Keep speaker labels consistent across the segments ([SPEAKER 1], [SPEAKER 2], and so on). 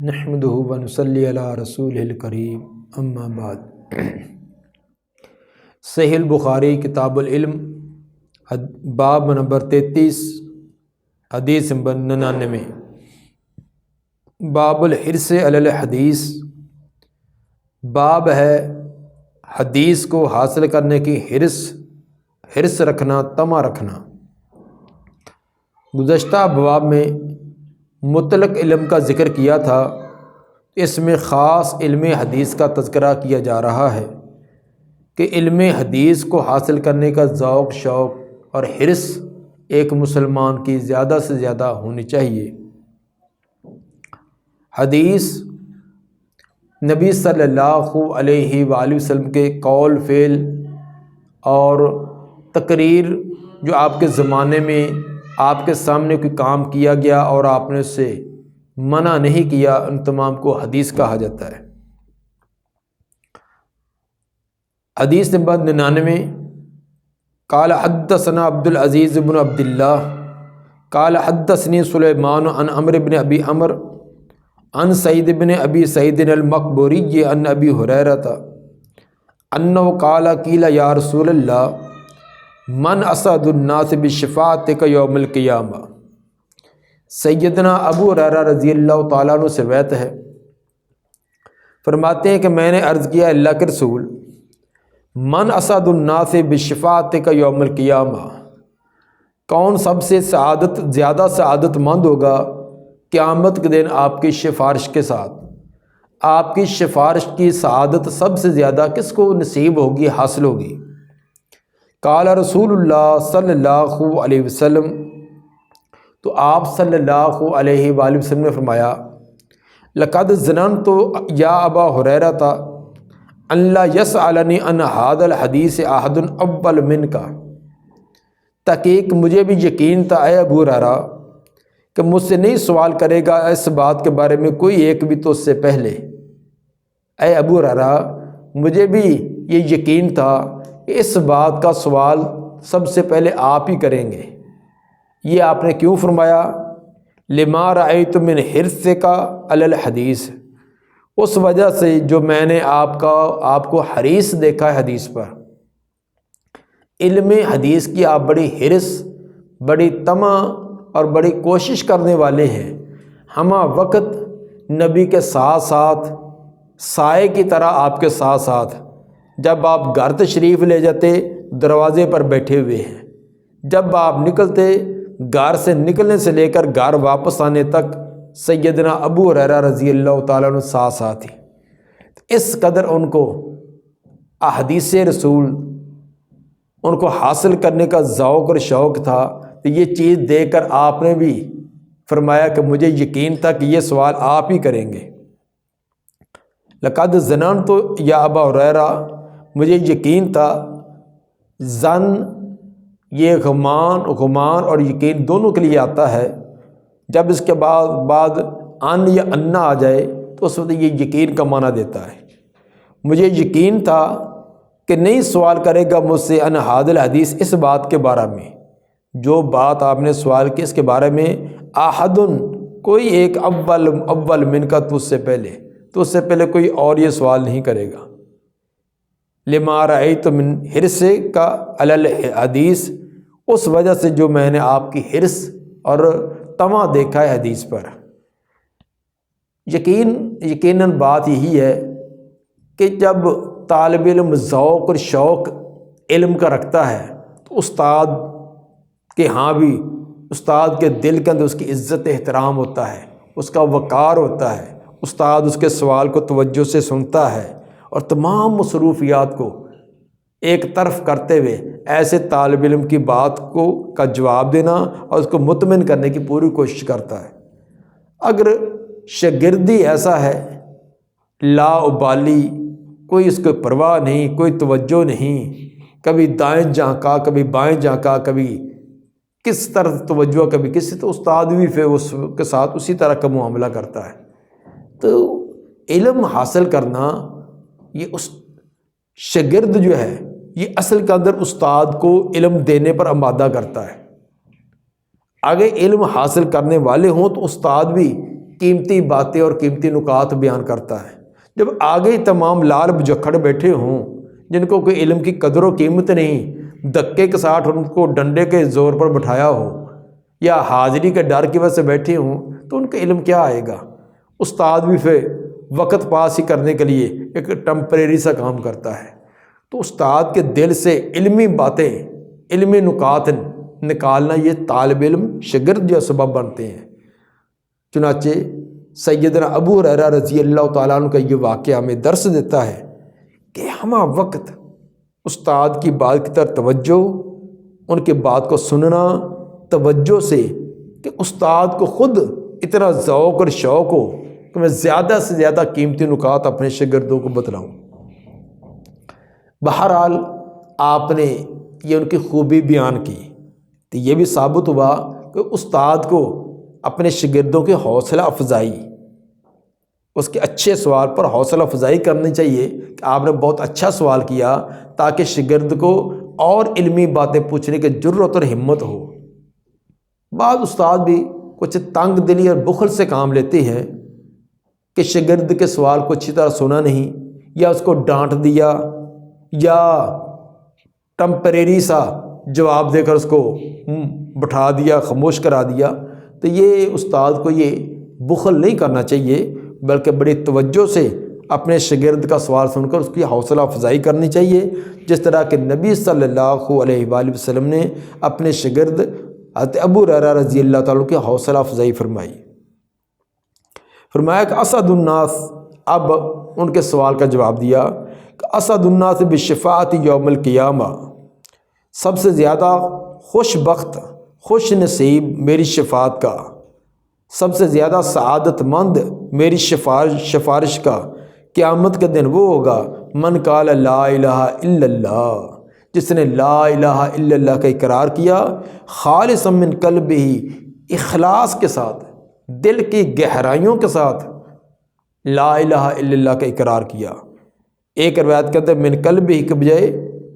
[SPEAKER 1] نحمدہ ونصلی علی رسول الکریم اما بعد۔ صحیح البخاری کتاب العلم باب نمبر 33 حدیث نمبر 99 باب الحرص علی الحدیث، باب ہے حدیث کو حاصل کرنے کی حرص رکھنا، طمع رکھنا۔ گزشتہ ابواب میں مطلق علم کا ذکر کیا تھا، اس میں خاص علم حدیث کا تذکرہ کیا جا رہا ہے کہ علم حدیث کو حاصل کرنے کا ذوق، شوق اور حرص ایک مسلمان کی زیادہ سے زیادہ ہونی چاہیے۔ حدیث نبی صلی اللہ علیہ وآلہ وسلم کے قول، فعل اور تقریر جو آپ کے زمانے میں آپ کے سامنے کوئی کام کیا گیا اور آپ نے اس سے منع نہیں کیا، ان تمام کو حدیث کہا جاتا ہے۔ حدیث نمبر 99 قال حدثنا عبد العزیز بن عبد اللہ قال حدثنی سلیمان عن عمرو بن ابی عمرو عن سعید بن ابی سعید المقبوری عن ابی ہریرہ انہ قال قیل یا رسول اللہ من اسعد الناس بشفاعتک یوم القیامہ۔ سیدنا ابو ہریرہ رضی اللہ تعالیٰ عنہ سے روایت ہے، فرماتے ہیں کہ میں نے عرض کیا اللہ کے رسول، من اسعد الناس بشفاعتک یوم القیامہ، کون سب سے زیادہ سعادت مند ہوگا قیامت کے دن آپ کی سفارش کے ساتھ؟ آپ کی سفارش کی سعادت سب سے زیادہ کس کو نصیب ہوگی، حاصل ہوگی؟ قال رسول اللہ صلی اللہ علیہ وسلم، تو آپ صلی اللہ علیہ وآلہ وسلم نے فرمایا، لقد ظننت یا ابا ہریرہ ان لا یسألنی عن ھذا الحدیث احد اول منک، تحقیق مجھے بھی یقین تھا اے ابو ہریرہ کہ مجھ سے نہیں سوال کرے گا اس بات کے بارے میں کوئی ایک بھی تو اس سے پہلے۔ اے ابو ہریرہ مجھے بھی یہ یقین تھا کہ اس بات کا سوال سب سے پہلے آپ ہی کریں گے۔ یہ آپ نے کیوں فرمایا؟ لما رأیت من حرصک علی الحدیث، اس وجہ سے جو میں نے آپ کو حریص دیکھا ہے حدیث پر۔ علم حدیث کی آپ بڑی حرص، بڑی طمع اور بڑی کوشش کرنے والے ہیں۔ ہمہ وقت نبی کے ساتھ ساتھ، سائے کی طرح آپ کے ساتھ ساتھ، جب آپ گھر تشریف لے جاتے دروازے پر بیٹھے ہوئے ہیں، جب آپ نکلتے گھر سے نکلنے سے لے کر گھر واپس آنے تک سیدنا ابو ہریرہ رضی اللہ تعالیٰ عنہ ساتھ ساتھ ہی۔ اس قدر ان کو احادیث رسول ان کو حاصل کرنے کا ذوق اور شوق تھا، تو یہ چیز دیکھ کر آپ نے بھی فرمایا کہ مجھے یقین تھا کہ یہ سوال آپ ہی کریں گے۔ لقد ظننت یا ابا ہریرہ، مجھے یقین تھا۔ ظن یہ گمان اور یقین دونوں کے لیے آتا ہے۔ جب اس کے بعد ان یا انا آ جائے تو اس وقت یہ یقین کا معنی دیتا ہے۔ مجھے یقین تھا کہ نہیں سوال کرے گا مجھ سے ان ھذا الحدیث، اس بات کے بارے میں، جو بات آپ نے سوال کی اس کے بارے میں، احد کوئی ایک اول من کا، تو اس سے پہلے کوئی اور یہ سوال نہیں کرے گا۔ لما رأیت من حرصک علی الحدیث، اس وجہ سے جو میں نے آپ کی حرص اور طمع دیکھا ہے حدیث پر۔ یقیناً بات یہی ہے کہ جب طالب علم ذوق اور شوق علم کا رکھتا ہے تو استاد کے ہاں بھی، استاد کے دل کے اندر اس کی عزت احترام ہوتا ہے، اس کا وقار ہوتا ہے، استاد اس کے سوال کو توجہ سے سنتا ہے، اور تمام مصروفیات کو ایک طرف کرتے ہوئے ایسے طالب علم کی بات کا جواب دینا اور اس کو مطمئن کرنے کی پوری کوشش کرتا ہے۔ اگر شاگردی ایسا ہے لا ابالی، کوئی اس کو پرواہ نہیں، کوئی توجہ نہیں، کبھی دائیں جھانکا کبھی بائیں جھانکا، کبھی کس طرف توجہ کبھی کسی، تو استاد بھی پھر اس کے ساتھ اسی طرح کا معاملہ کرتا ہے۔ تو علم حاصل کرنا، یہ اس شاگرد جو ہے یہ اصل کے اندر استاد کو علم دینے پر آمادہ کرتا ہے۔ آگے علم حاصل کرنے والے ہوں تو استاد بھی قیمتی باتیں اور قیمتی نکات بیان کرتا ہے، جب آگے تمام لال بجکھڑ بیٹھے ہوں جن کو کوئی علم کی قدر و قیمت نہیں، دھکے کے ساتھ ان کو ڈنڈے کے زور پر بٹھایا ہو یا حاضری کے ڈر کی وجہ سے بیٹھے ہوں، تو ان کا علم کیا آئے گا؟ استاد بھی پھر وقت پاس ہی کرنے کے لیے ایک ٹمپریری سا کام کرتا ہے۔ تو استاد کے دل سے علمی باتیں، علمی نکات نکالنا، یہ طالب علم شاگرد جو سبب بنتے ہیں۔ چنانچہ سیدنا ابو ہریرہ رضی اللہ تعالیٰ عنہ کا یہ واقعہ ہمیں درس دیتا ہے کہ ہمہ وقت استاد کی بات کی طرف توجہ، ان کی بات کو سننا توجہ سے، کہ استاد کو خود اتنا ذوق اور شوق ہو کہ میں زیادہ سے زیادہ قیمتی نکات اپنے شاگردوں کو بتلاؤں۔ بہرحال آپ نے یہ ان کی خوبی بیان کی، تو یہ بھی ثابت ہوا کہ استاد کو اپنے شاگردوں کی حوصلہ افزائی، اس کے اچھے سوال پر حوصلہ افزائی کرنی چاہیے کہ آپ نے بہت اچھا سوال کیا، تاکہ شاگرد کو اور علمی باتیں پوچھنے کی جرأت اور ہمت ہو۔ بعض استاد بھی کچھ تنگ دلی اور بخل سے کام لیتے ہیں کہ شاگرد کے سوال کو اچھی طرح سنا نہیں، یا اس کو ڈانٹ دیا، یا ٹمپریری سا جواب دے کر اس کو بٹھا دیا، خاموش کرا دیا۔ تو یہ استاد کو یہ بخل نہیں کرنا چاہیے، بلکہ بڑی توجہ سے اپنے شاگرد کا سوال سن کر اس کی حوصلہ افزائی کرنی چاہیے، جس طرح کہ نبی صلی اللہ علیہ وآلہ وسلم نے اپنے شاگرد حضرت ابو ہریرہ رضی اللہ تعالیٰ کی حوصلہ افزائی فرمائی۔ فرمایا کہ اسعد الناس، اب ان کے سوال کا جواب دیا کہ اسعد الناس بالشفاعۃ یوم القیامہ، سب سے زیادہ خوش بخت، خوش نصیب میری شفاعت کا، سب سے زیادہ سعادت مند میری سفارش کا قیامت کے دن وہ ہوگا من قال لا الہ الا اللہ، جس نے لا الہ الا اللہ کا اقرار کیا، خالصا من قلبہ، اخلاص کے ساتھ، دل کی گہرائیوں کے ساتھ لا الہ الا اللہ کا اقرار کیا۔ ایک روایت کہتے ہیں من قلبہ کے بجائے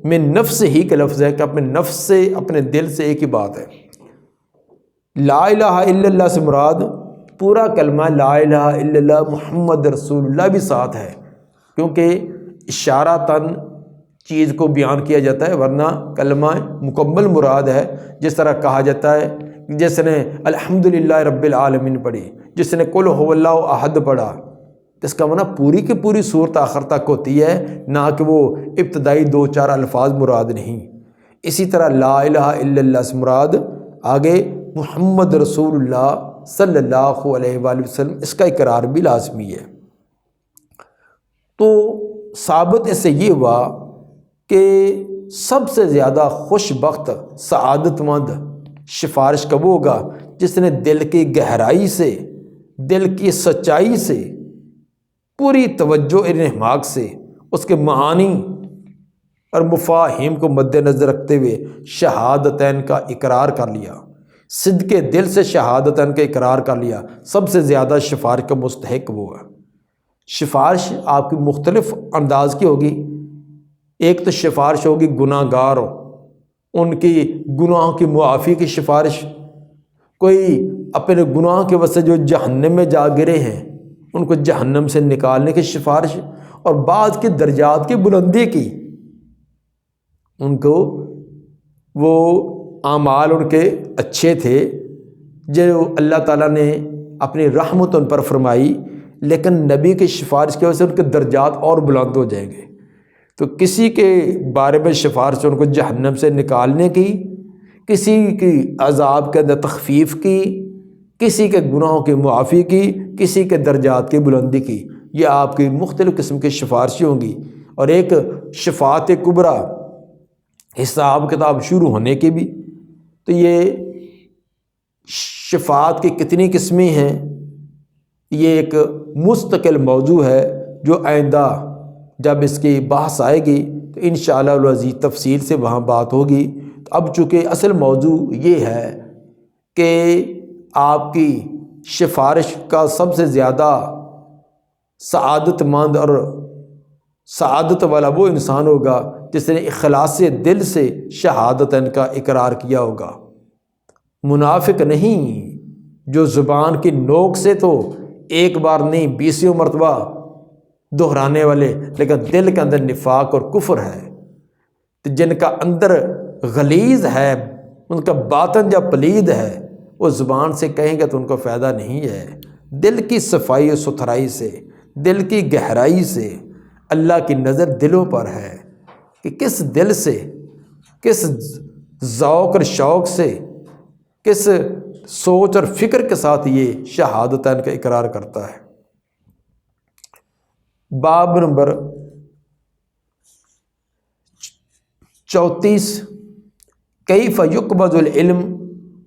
[SPEAKER 1] من نفس ہی کا لفظ ہے، کہ اپنے نفس سے، اپنے دل سے ایک ہی بات ہے۔ لا الہ الا اللہ سے مراد پورا کلمہ لا الہ الا اللہ محمد رسول اللہ بھی ساتھ ہے، کیونکہ اشارتاً چیز کو بیان کیا جاتا ہے، ورنہ کلمہ مکمل مراد ہے۔ جس طرح کہا جاتا ہے جس نے الحمدللہ رب العالمین پڑھی، جس نے قل هو اللہ احد پڑھا، تو اس کا معنی پوری کی پوری صورت آخر تک ہوتی ہے، نہ کہ وہ ابتدائی 2-4 الفاظ مراد نہیں۔ اسی طرح لا الہ الا اللہ سے مراد آگے محمد رسول اللہ صلی اللہ علیہ وآلہ وسلم، اس کا اقرار بھی لازمی ہے۔ تو ثابت اس سے یہ ہوا کہ سب سے زیادہ خوش بخت، سعادت مند سفارش کا وہ ہوگا جس نے دل کی گہرائی سے، دل کی سچائی سے، پوری توجہ اور انہماک سے اس کے معانی اور مفاہیم کو مد نظر رکھتے ہوئے شہادتین کا اقرار کر لیا، صدق دل سے شہادتین کا اقرار کر لیا، سب سے زیادہ سفارش کا مستحق وہ ہے۔ سفارش آپ کی مختلف انداز کی ہوگی۔ ایک تو سفارش ہوگی گناہ گاروں، ان کی گناہوں کی معافی کی سفارش، کوئی اپنے گناہ کی وجہ سے جو جہنم میں جا گرے ہیں ان کو جہنم سے نکالنے کی سفارش، اور بعض کی درجات کی بلندی کی، ان کو وہ اعمال ان کے اچھے تھے جو اللہ تعالیٰ نے اپنی رحمت ان پر فرمائی، لیکن نبی کی سفارش کی وجہ سے ان کے درجات اور بلند ہو جائیں گے۔ تو کسی کے بارے میں سفارش ان کو جہنم سے نکالنے کی، کسی کی عذاب کے اندر تخفیف کی، کسی کے گناہوں کی معافی کی، کسی کے درجات کی بلندی کی، یہ آپ کی مختلف قسم کی سفارشیں ہوں گی۔ اور ایک شفاعت کبریٰ، حساب کتاب شروع ہونے کی بھی، تو یہ شفاعت کی کتنی قسمیں ہیں، یہ ایک مستقل موضوع ہے جو آئندہ جب اس کی بحث آئے گی تو انشاءاللہ العزیز تفصیل سے وہاں بات ہوگی۔ اب چونکہ اصل موضوع یہ ہے کہ آپ کی سفارش کا سب سے زیادہ سعادت مند اور سعادت والا وہ انسان ہوگا جس نے اخلاص دل سے شہادتین کا اقرار کیا ہوگا، منافق نہیں، جو زبان کی نوک سے تو ایک بار نہیں 20 مرتبہ دہرانے والے، لیکن دل کے اندر نفاق اور کفر ہے، تو جن کا اندر غلیظ ہے، ان کا باطن جب پلید ہے، وہ زبان سے کہیں گے تو ان کو فائدہ نہیں ہے۔ دل کی صفائی و ستھرائی سے، دل کی گہرائی سے اللہ کی نظر دلوں پر ہے کہ کس دل سے، کس ذوق اور شوق سے، کس سوچ اور فکر کے ساتھ یہ شہادتین کا اقرار کرتا ہے۔ باب نمبر 34، کیف یقبض العلم،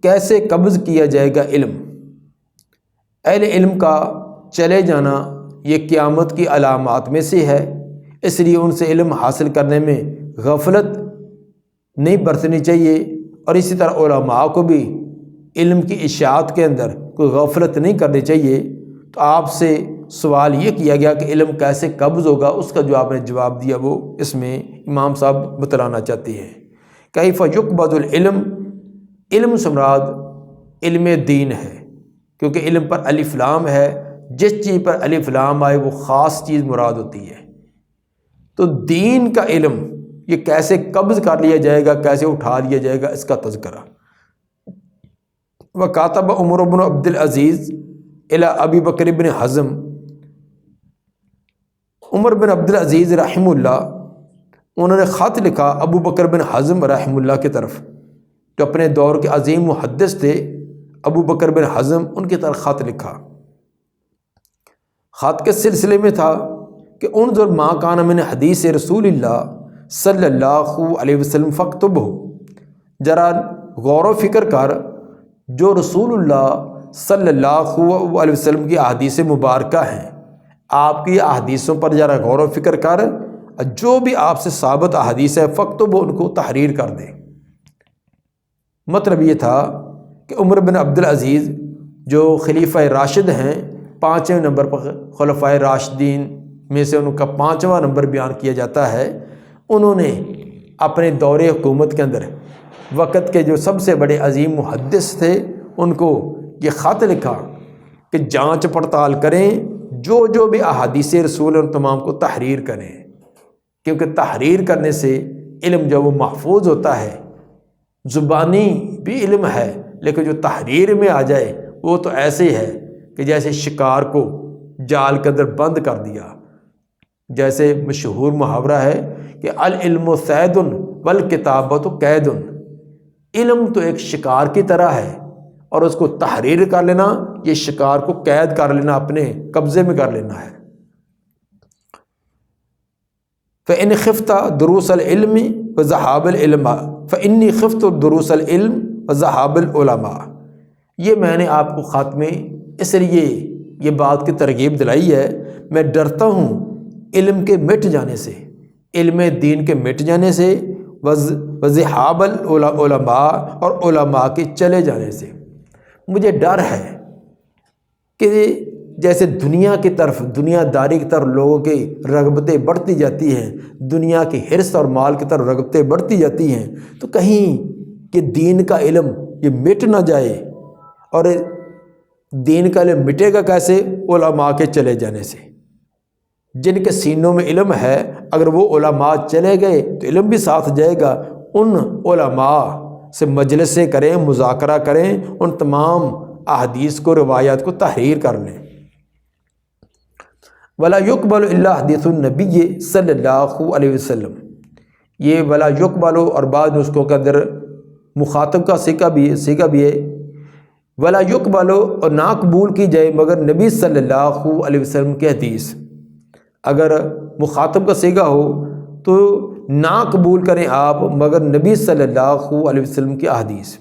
[SPEAKER 1] کیسے قبض کیا جائے گا علم۔ اہل علم کا چلے جانا یہ قیامت کی علامات میں سے ہے، اس لیے ان سے علم حاصل کرنے میں غفلت نہیں برتنی چاہیے، اور اسی طرح علماء کو بھی علم کی اشاعت کے اندر کوئی غفلت نہیں کرنی چاہیے۔ تو آپ سے سوال یہ کیا گیا کہ علم کیسے قبض ہوگا، اس کا جو آپ نے جواب دیا وہ اس میں امام صاحب بتلانا چاہتے ہیں۔ کیف یقبض العلم، علم سے مراد علم دین ہے، کیونکہ علم پر الف لام ہے، جس چیز پر الف لام آئے وہ خاص چیز مراد ہوتی ہے۔ تو دین کا علم یہ کیسے قبض کر لیا جائے گا، کیسے اٹھا لیا جائے گا، اس کا تذکرہ۔ وکاتب عمر بن عبد العزیز الی ابی بکر بن حزم، عمر بن عبد العزیز رحمہ اللہ انہوں نے خط لکھا ابو بکر بن حزم رحمہ اللہ کی طرف، جو اپنے دور کے عظیم محدث تھے۔ ابو بکر بن حزم ان کی طرف خط لکھا، خط کے سلسلے میں تھا کہ انظر ما کان من حدیث رسول اللہ صلی اللہ علیہ وسلم فاکتبہ، ذرا غور و فکر کر جو رسول اللہ صلی اللہ علیہ وسلم کی احادیث مبارکہ ہیں، آپ کی احادیثوں پر ذرا غور و فکر کر، جو بھی آپ سے ثابت احادیث ہے فاکتبہ، ان کو تحریر کر دیں۔ مطلب یہ تھا کہ عمر بن عبد العزیز جو خلیفہ راشد ہیں، 5ویں نمبر پر خلفائے راشدین میں سے ان کا 5واں نمبر بیان کیا جاتا ہے، انہوں نے اپنے دور حکومت کے اندر وقت کے جو سب سے بڑے عظیم محدث تھے ان کو یہ خط لکھا کہ جانچ پڑتال کریں، جو بھی احادیث رسول ان تمام کو تحریر کریں، کیونکہ تحریر کرنے سے علم جو وہ محفوظ ہوتا ہے۔ زبانی بھی علم ہے، لیکن جو تحریر میں آ جائے وہ تو ایسے ہے کہ جیسے شکار کو جال کے اندر بند کر دیا۔ جیسے مشہور محاورہ ہے کہ العلم صید والکتابۃ قید، علم تو ایک شکار کی طرح ہے، اور اس کو تحریر کر لینا یہ شکار کو قید کر لینا، اپنے قبضے میں کر لینا ہے۔ فإن خفت دروس العلم وذهاب العلماء فإني خفت دروس العلم وذهاب العلماء، یہ میں نے آپ کو خط میں اس لیے یہ بات کی ترغیب دلائی ہے، میں ڈرتا ہوں علم کے مٹ جانے سے، علم دین کے مٹ جانے سے، وذهاب العلماء اور علماء کے چلے جانے سے۔ مجھے ڈر ہے کہ جیسے دنیا کی طرف، دنیا داری کی طرف لوگوں کی رغبتیں بڑھتی جاتی ہیں، دنیا کی حرص اور مال کی طرف رغبتیں بڑھتی جاتی ہیں، تو کہیں کہ دین کا علم یہ مٹ نہ جائے۔ اور دین کا علم مٹے گا کیسے؟ علماء کے چلے جانے سے۔ جن کے سینوں میں علم ہے، اگر وہ علماء چلے گئے تو علم بھی ساتھ جائے گا۔ ان علماء سے مجلسیں کریں، مذاکرہ کریں، ان تمام احادیث کو، روایات کو تحریر کر لیں۔ ولا يقبل الا حدیث النبی صلی اللہ علیہ وسلم، یہ ولا يقبل اور بعد اس کو قدر مخاطب کا سیگا بھی ہے، ولا يقبل اور نہ قبول کی جائے مگر نبی صلی اللہ علیہ وسلم کی حدیث۔ اگر مخاطب کا سیگا ہو تو نہ قبول کریں آپ مگر نبی صلی اللہ علیہ وسلم کی احادیث۔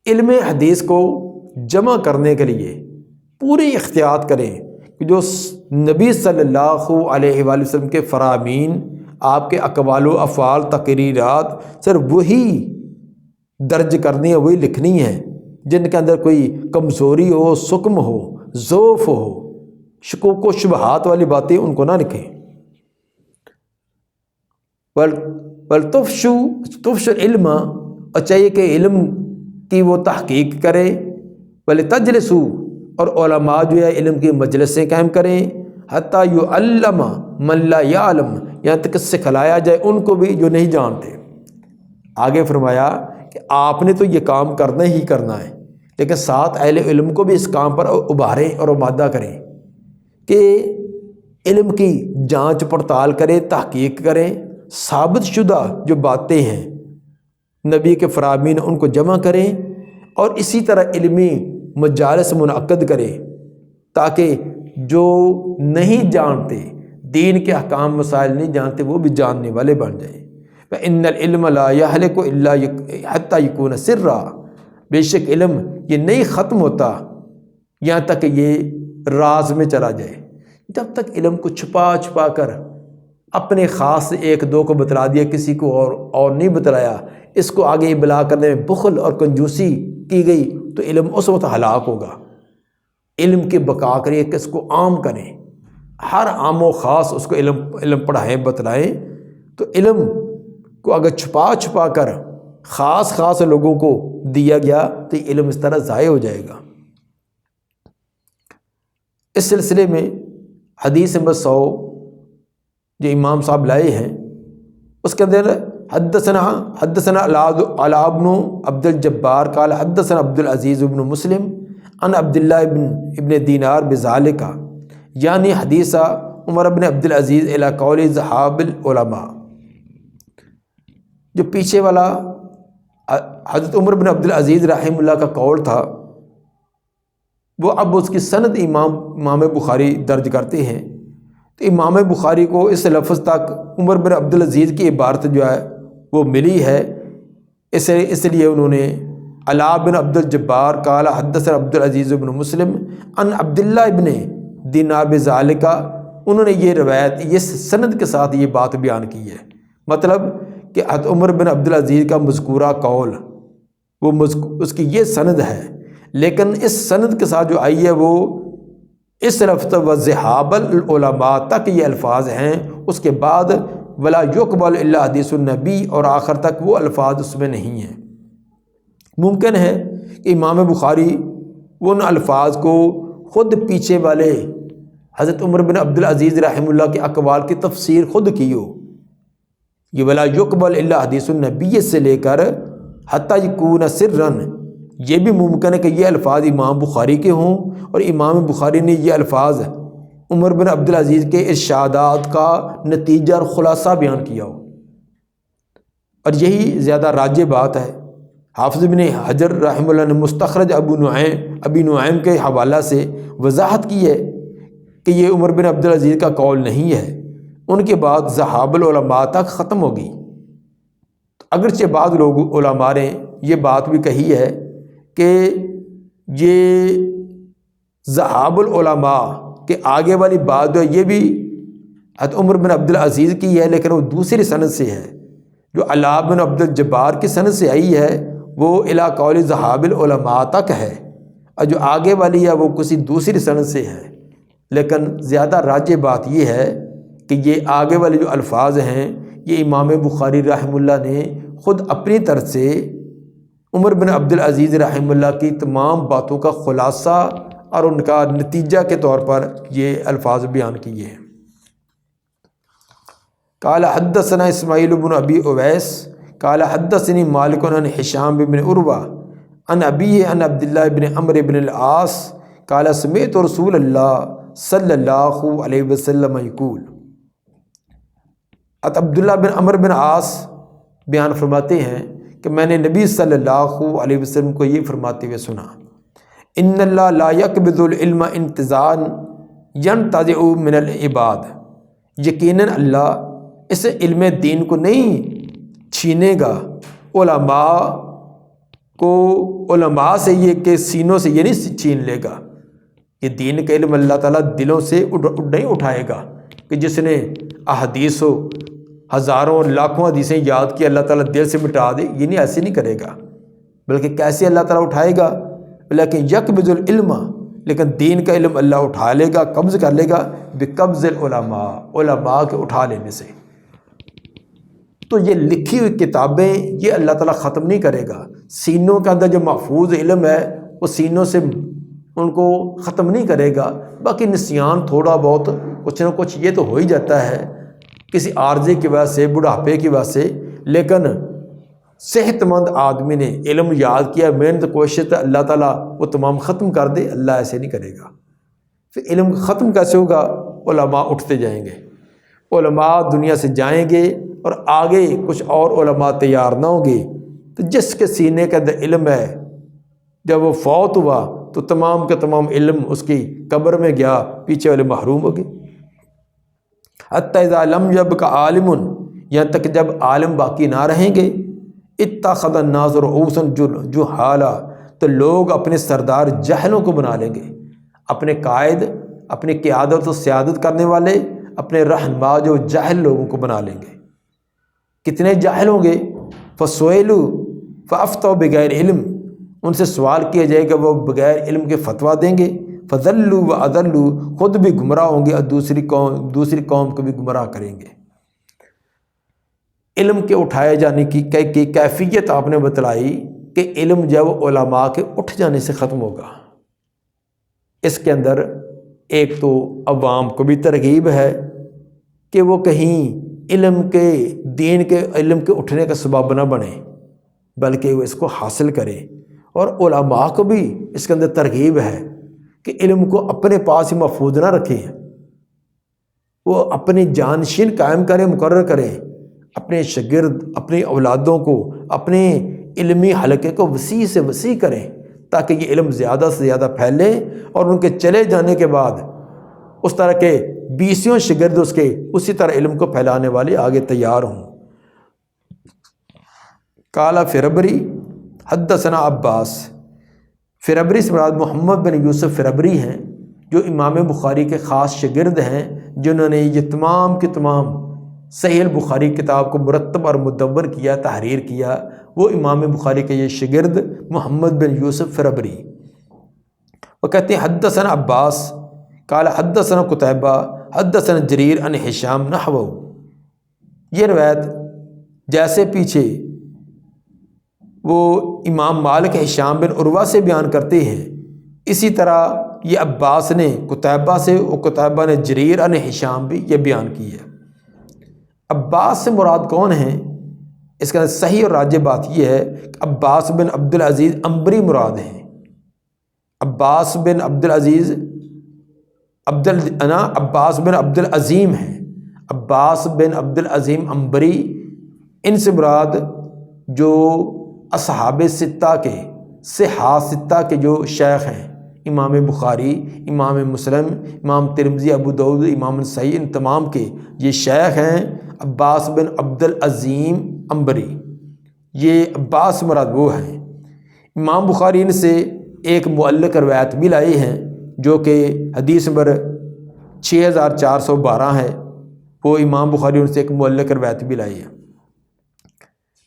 [SPEAKER 1] علم حدیث کو جمع کرنے کے لیے پوری احتیاط کریں کہ جو نبی صلی اللہ علیہ وآلہ وسلم کے فرامین، آپ کے اقوال و افعال، تقریرات، صرف وہی درج کرنی ہے، وہی لکھنی ہے، جن کے اندر کوئی کمزوری ہو، سقم ہو، ضعف ہو، شکوک و شبہات والی باتیں ان کو نہ لکھیں۔ تفش علم، اور چاہیے کہ علم کی وہ تحقیق کرے، تجلسو، اور علماء جو ہے علم کی مجلسیں قائم کریں، حتیٰ یعلم من لا یعلم، یہاں تک سکھلایا جائے ان کو بھی جو نہیں جانتے۔ آگے فرمایا کہ آپ نے تو یہ کام کرنا ہی کرنا ہے، لیکن ساتھ اہل علم کو بھی اس کام پر ابھاریں اور آمادہ کریں کہ علم کی جانچ پڑتال کریں، تحقیق کریں، ثابت شدہ جو باتیں ہیں نبی کے فرامین ان کو جمع کریں، اور اسی طرح علمی مجالس منعقد کریں تاکہ جو نہیں جانتے، دین کے احکام مسائل نہیں جانتے، وہ بھی جاننے والے بن جائیں۔ فإن العلم لا يهلك إلا حتى يكون سرا، بے شک علم یہ نہیں ختم ہوتا یہاں تک کہ یہ راز میں چلا جائے۔ جب تک علم کو چھپا چھپا کر اپنے خاص ایک دو کو بتلا دیا، کسی کو اور نہیں بتلایا، اس کو آگے ابلاغ کرنے میں بخل اور کنجوسی کی گئی تو علم اس وقت ہلاک ہوگا۔ علم کی بقا کریں کہ اس کو عام کریں، ہر عام و خاص اس کو علم پڑھائیں، بتلائیں۔ تو علم کو اگر چھپا چھپا کر خاص لوگوں کو دیا گیا تو یہ علم اس طرح ضائع ہو جائے گا۔ اس سلسلے میں حدیث نمبر 100 جو امام صاحب لائے ہیں، اس کے اندر حدثنا علاء بن عبد الجبار قال حدثنا عبد العزیز بن مسلم عن عبداللہ ابن دینار بذالک، یعنی حدیث عمر بن عبد العزیز الی قول ذهاب العلماء۔ جو پیچھے والا حضرت عمر بن عبد العزیز رحمہ اللہ کا قول تھا، وہ اب اس کی سند امام بخاری درج کرتے ہیں۔ تو امام بخاری کو اس لفظ تک عمر بن عبد العزیز کی عبارت جو ہے وہ ملی ہے، اس لیے انہوں نے علاء بن عبد الجبار قال حدثنا عبد العزیز بن مسلم عن عبداللہ ابن دینار بذالک، انہوں نے یہ روایت یہ سند کے ساتھ یہ بات بیان کی ہے۔ مطلب کہ حضرت عمر بن عبد العزیز کا مذکورہ قول وہ اس کی یہ سند ہے، لیکن اس سند کے ساتھ جو آئی ہے وہ اس لفظ وذهاب العلماء تک یہ الفاظ ہیں، اس کے بعد ولا يقبل الا حدیث النبی اور آخر تک وہ الفاظ اس میں نہیں ہیں۔ ممکن ہے کہ امام بخاری ان الفاظ کو خود پیچھے والے حضرت عمر بن عبد العزیز رحمہ اللہ کے اقوال کی تفسیر خود کی ہو، یہ ولا يقبل الا حدیث النبی سے لے کر حتی یکون سرا، یہ بھی ممکن ہے کہ یہ الفاظ امام بخاری کے ہوں اور امام بخاری نے یہ الفاظ عمر بن عبد العزیز کے ارشادات کا نتیجہ اور خلاصہ بیان کیا ہو، اور یہی زیادہ راجح بات ہے۔ حافظ ابن حجر رحمہ اللہ نے مستخرج ابی نعیم کے حوالہ سے وضاحت کی ہے کہ یہ عمر بن عبد العزیز کا قول نہیں ہے، ان کے بعد ذهاب العلماء تک ختم ہوگی۔ اگرچہ بعض لوگ علماء نے یہ بات بھی کہی ہے کہ یہ ذهاب العلماء کے آگے والی بات جو ہے یہ بھی حضرت عمر بن عبد العزیز کی ہے، لیکن وہ دوسری سند سے ہے۔ جو علاء بن عبد الجبار کی سند سے آئی ہے وہ الی قول ذهاب العلماء تک ہے، اور جو آگے والی ہے وہ کسی دوسری سند سے ہے۔ لیکن زیادہ راجح بات یہ ہے کہ یہ آگے والے جو الفاظ ہیں یہ امام بخاری رحمہ اللہ نے خود اپنی طرف سے عمر بن عبد العزیز رحمہ اللہ کی تمام باتوں کا خلاصہ اور ان کا نتیجہ کے طور پر یہ الفاظ بیان کیے ہیں۔ قال حدثنا اسماعیل بن ابی اویس قال حدثني مالک عن ہشام بن عروہ عن ابیہ عن عبداللہ بن عمرو بن العاص قال سمعت رسول اللہ صلی اللہ علیہ وسلم یقول، عبداللہ بن عمرو بن عاص بیان فرماتے ہیں کہ میں نے نبی صلی اللہ علیہ وسلم کو یہ فرماتے ہوئے سنا، ان اللہ لا يقبض العلم انتزاعا ينتزع من العباد، یقیناً اللہ اس علم دین کو نہیں چھینے گا علماء سے، یہ کہ سینوں سے یہ نہیں چھین لے گا۔ یہ دین کا علم اللہ تعالیٰ دلوں سے نہیں اٹھائے گا کہ جس نے احادیثوں ہزاروں لاکھوں حدیثیں یاد کی اللہ تعالیٰ دل سے مٹا دے، یہ نہیں، ایسے نہیں کرے گا۔ بلکہ کیسے اللہ تعالیٰ اٹھائے گا؟ لیکن یقبض العلم، لیکن دین کا علم اللہ اٹھا لے گا، قبض کر لے گا بقبض العلماء، علماء کے اٹھا لینے سے۔ تو یہ لکھی ہوئی کتابیں یہ اللہ تعالیٰ ختم نہیں کرے گا، سینوں کے اندر جو محفوظ علم ہے وہ سینوں سے ان کو ختم نہیں کرے گا، باقی نسیان تھوڑا بہت کچھ نہ کچھ یہ تو ہو ہی جاتا ہے کسی عارضے کی وجہ سے، بڑھاپے کی وجہ سے، لیکن صحت مند آدمی نے علم یاد کیا، محنت کوشش، تو اللہ تعالیٰ وہ تمام ختم کر دے، اللہ ایسے نہیں کرے گا۔ پھر علم ختم کیسے ہوگا؟ علماء اٹھتے جائیں گے، علماء دنیا سے جائیں گے، اور آگے کچھ اور علماء تیار نہ ہوں گے، تو جس کے سینے کے اندر علم ہے جب وہ فوت ہوا تو تمام کے تمام علم اس کی قبر میں گیا، پیچھے والے محروم ہو گئے۔ حتی اذا لم یبق عالم، یہاں تک جب عالم باقی نہ رہیں گے، اتخذ الناس رؤوسا جہالا، تو لوگ اپنے سردار جہلوں کو بنا لیں گے، اپنے قائد، اپنی قیادت و سیادت کرنے والے، اپنے رہنما جو جاہل لوگوں کو بنا لیں گے۔ کتنے جاہل ہوں گے؟ فَسُئِلُوا فَأَفْتَوْا بِغَيْرِ علم، ان سے سوال کیا جائے گا، وہ بغیر علم کے فتویٰ دیں گے۔ فَضَلُّوا وَأَضَلُّوا، خود بھی گمراہ ہوں گے اور دوسری قوم کو بھی گمراہ کریں گے۔ علم کے اٹھائے جانے کی کیفیت آپ نے بتلائی کہ علم جب علماء کے اٹھ جانے سے ختم ہوگا۔ اس کے اندر ایک تو عوام کو بھی ترغیب ہے کہ وہ کہیں علم کے، دین کے علم کے اٹھنے کا سبب نہ بنے، بلکہ وہ اس کو حاصل کرے، اور علماء کو بھی اس کے اندر ترغیب ہے کہ علم کو اپنے پاس ہی محفوظ نہ رکھیں، وہ اپنی جانشین قائم کریں، مقرر کریں، اپنے شاگرد، اپنی اولادوں کو، اپنے علمی حلقے کو وسیع سے وسیع کریں، تاکہ یہ علم زیادہ سے زیادہ پھیلے، اور ان کے چلے جانے کے بعد اس طرح کے 20 شاگرد اس کے اسی طرح علم کو پھیلانے والے آگے تیار ہوں۔ قال فربری حدثنا عباس، فربری سے مراد محمد بن یوسف فربری ہیں، جو امام بخاری کے خاص شاگرد ہیں، جنہوں نے یہ تمام کے تمام صحیح البخاری کتاب کو مرتب اور مدون کیا، تحریر کیا، وہ امام بخاری کے یہ شاگرد محمد بن یوسف فربری۔ وہ کہتے ہیں حدثنا عباس قال حدثنا قتیبہ حدثنا جریر عن ہشام نحوہ، یہ روایت جیسے پیچھے وہ امام مالک ہشام بن عروہ سے بیان کرتے ہیں، اسی طرح یہ عباس نے قتیبہ سے، اور قتیبہ نے جریر عن ہشام بھی یہ بیان کی ہے۔ عباس سے مراد کون ہیں؟ اس کا صحیح اور راجح بات یہ ہے کہ عباس بن عبدالعزیز عنبری مراد ہیں۔ عباس بن عبدالعزیز عباس بن عبدالعظیم ہیں، عباس بن عبدالعظیم عنبری، ان سے مراد جو اصحاب ستہ کے، صحاح ستہ کے جو شیخ ہیں، امام بخاری، امام مسلم، امام ترمذی، ابو داؤد، امام نسائی، ان تمام کے یہ شیخ ہیں عباس بن عبدالعظیم عنبری، یہ عباس مراد وہ ہیں۔ امام بخاری ان سے ایک معلق روایت بھی لائے ہیں، جو کہ حدیث نمبر 6412 ہے، وہ امام بخاری ان سے ایک معلق روایت بھی لائی ہے۔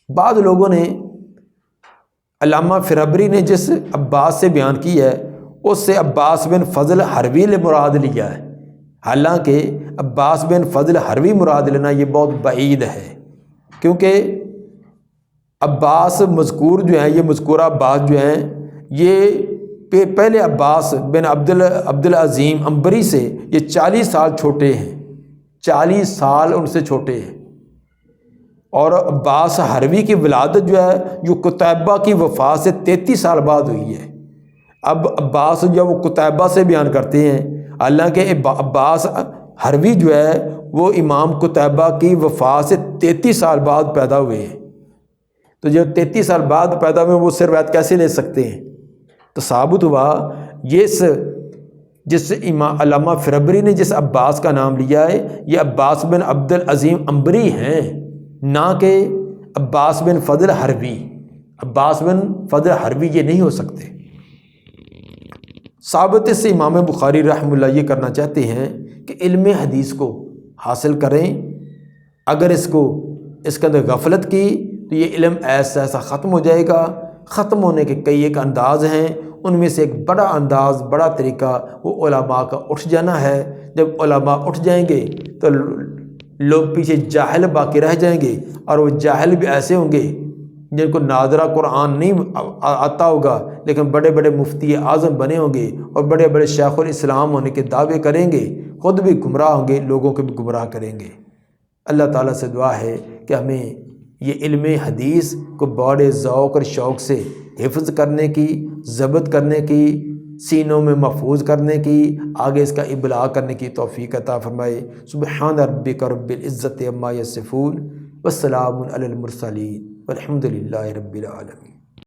[SPEAKER 1] بعض لوگوں نے، علامہ فربری نے جس عباس سے بیان کی ہے، اس سے عباس بن فضل حروی مراد لیا ہے، حالانکہ عباس بن فضل حروی مراد لینا یہ بہت بعید ہے، کیونکہ عباس مذکور جو ہیں، یہ مذکورہ عباس جو ہیں، یہ پہلے عباس بن عبدالعظیم عنبری سے یہ 40 سال چھوٹے ہیں، 40 سال ان سے چھوٹے ہیں، اور عباس حروی کی ولادت جو ہے جو قتیبہ کی وفات سے 33 سال بعد ہوئی ہے۔ اب عباس جب وہ قتیبہ سے بیان کرتے ہیں، حالانکہ عباس حروی جو ہے وہ امام قتیبہ کی وفات سے 33 سال بعد پیدا ہوئے ہیں، تو جب 33 سال بعد پیدا ہوئے وہ سے روایت کیسے لے سکتے ہیں؟ تو ثابت ہوا جس امام علامہ فربری نے جس عباس کا نام لیا ہے، یہ عباس بن عبدالعظیم عنبری ہیں، نہ کہ عباس بن فضل حروی۔ عباس بن فضل حروی یہ نہیں ہو سکتے۔ ثابت سے امام بخاری رحمہ اللہ یہ کرنا چاہتے ہیں کہ علم حدیث کو حاصل کریں، اگر اس کے اندر غفلت کی تو یہ علم ایسا ختم ہو جائے گا۔ ختم ہونے کے کئی ایک انداز ہیں، ان میں سے ایک بڑا انداز، بڑا طریقہ وہ علماء کا اٹھ جانا ہے۔ جب علماء اٹھ جائیں گے تو لوگ پیچھے جاہل باقی رہ جائیں گے، اور وہ جاہل بھی ایسے ہوں گے جن کو ناظرہ قرآن نہیں آتا ہوگا لیکن بڑے بڑے مفتی اعظم بنے ہوں گے اور بڑے بڑے شیخ الاسلام ہونے کے دعوے کریں گے، خود بھی گمراہ ہوں گے، لوگوں کو بھی گمراہ کریں گے۔ اللہ تعالیٰ سے دعا ہے کہ ہمیں یہ علم حدیث کو بڑے ذوق اور شوق سے حفظ کرنے کی، ضبط کرنے کی، سینوں میں محفوظ کرنے کی، آگے اس کا ابلاغ کرنے کی توفیق عطا فرمائے۔ سبحان ربک رب العزت عما یصفون والسلام علی المرسلین والحمد للہ رب العالمین۔